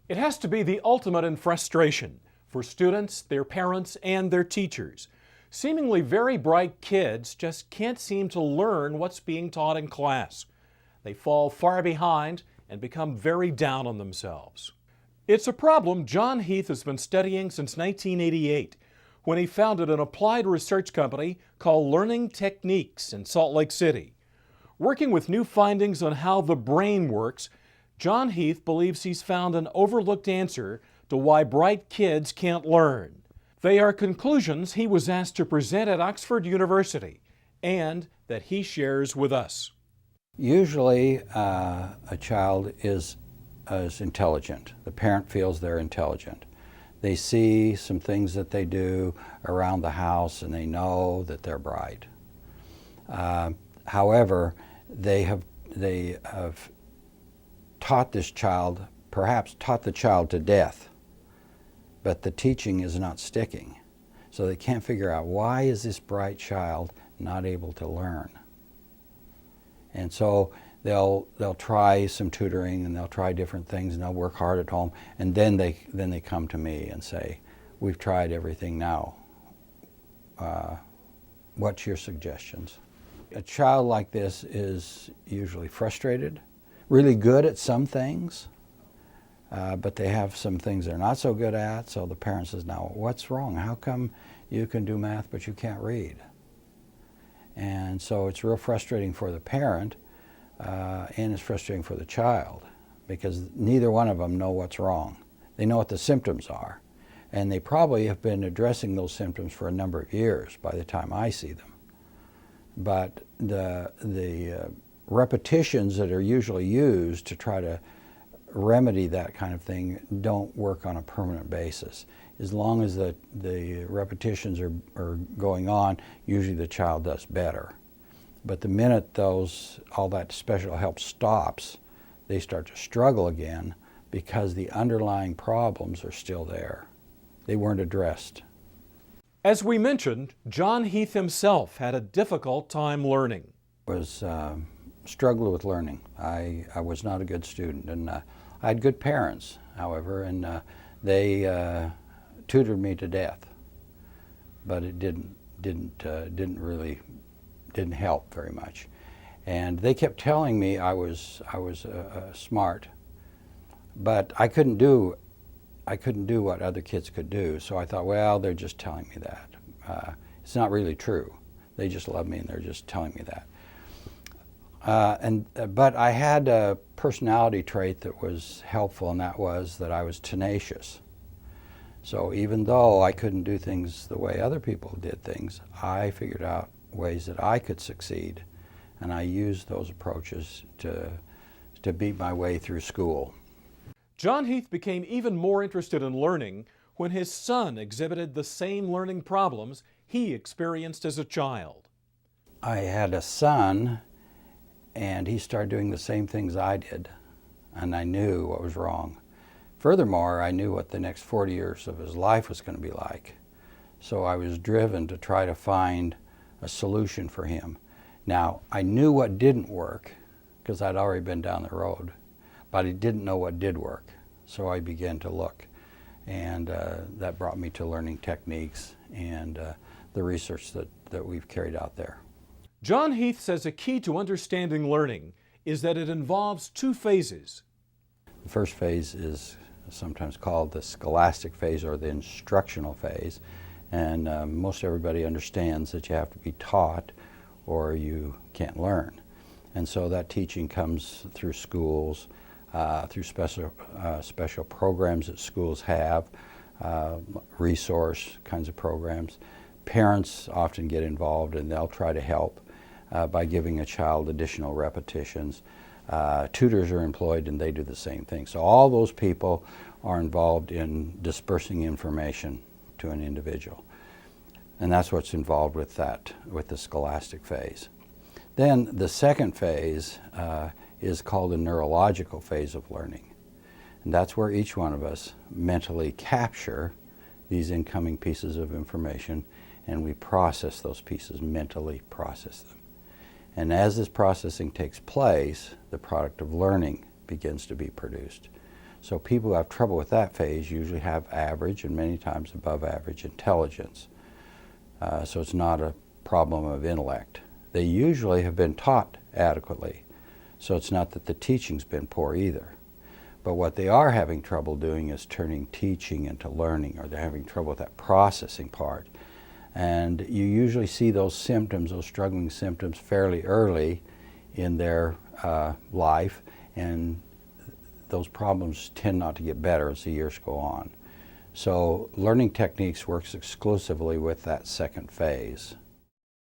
It has to be the ultimate in frustration for students, their parents, and their teachers. Seemingly very bright kids just can't seem to learn what's being taught in class. They fall far behind and become very down on themselves. It's a problem John Heath has been studying since 1988, when he founded an applied research company called Learning Techniques in Salt Lake City. Working with new findings on how the brain works, John Heath believes he's found an overlooked answer to why bright kids can't learn. They are conclusions he was asked to present at Oxford University and that he shares with us. Usually a child is intelligent. The parent feels they're intelligent. They see some things that they do around the house and they know that they're bright. However, they have taught this child, perhaps taught the child to death, but the teaching is not sticking. So they can't figure out, why is this bright child not able to learn? And so they'll try some tutoring and they'll try different things and they'll work hard at home, and then they come to me and say, we've tried everything now. What's your suggestions? A child like this is usually frustrated, really good at some things, but they have some things they're not so good at, so the parent says, now what's wrong? How come you can do math but you can't read? And so it's real frustrating for the parent, and it's frustrating for the child, because neither one of them know what's wrong. They know what the symptoms are, and they probably have been addressing those symptoms for a number of years by the time I see them. But the repetitions that are usually used to try to remedy that kind of thing don't work on a permanent basis. As long as the repetitions are going on, usually the child does better. But the minute all that special help stops, they start to struggle again because the underlying problems are still there. They weren't addressed. As we mentioned, John Heath himself had a difficult time learning. Struggled with learning. I was not a good student, and I had good parents, however, and they tutored me to death, but it didn't help very much. And they kept telling me I was smart, but I couldn't do what other kids could do. So I thought, well, they're just telling me that. It's not really true. They just love me and they're just telling me that. But I had a personality trait that was helpful, and that was that I was tenacious. So even though I couldn't do things the way other people did things, I figured out ways that I could succeed, and I used those approaches to beat my way through school. John Heath became even more interested in learning when his son exhibited the same learning problems he experienced as a child. I had a son, and he started doing the same things I did, and I knew what was wrong. Furthermore, I knew what the next 40 years of his life was going to be like. So I was driven to try to find a solution for him. Now, I knew what didn't work because I'd already been down the road, but I didn't know what did work. So I began to look, and that brought me to learning techniques and the research that we've carried out there. John Heath says a key to understanding learning is that it involves two phases. The first phase is sometimes called the scholastic phase or the instructional phase, and most everybody understands that you have to be taught or you can't learn. And so that teaching comes through schools, through special programs that schools have, resource kinds of programs. Parents often get involved and they'll try to help by giving a child additional repetitions. Tutors are employed and they do the same thing. So all those people are involved in dispersing information to an individual. And that's what's involved with the scholastic phase. Then the second phase is called the neurological phase of learning. And that's where each one of us mentally capture these incoming pieces of information, and we process those pieces, mentally process them. And as this processing takes place, the product of learning begins to be produced. So people who have trouble with that phase usually have average and many times above average intelligence. So it's not a problem of intellect. They usually have been taught adequately, so it's not that the teaching's been poor either. But what they are having trouble doing is turning teaching into learning, or they're having trouble with that processing part. And you usually see those symptoms, those struggling symptoms, fairly early in their life, and those problems tend not to get better as the years go on. So learning techniques works exclusively with that second phase.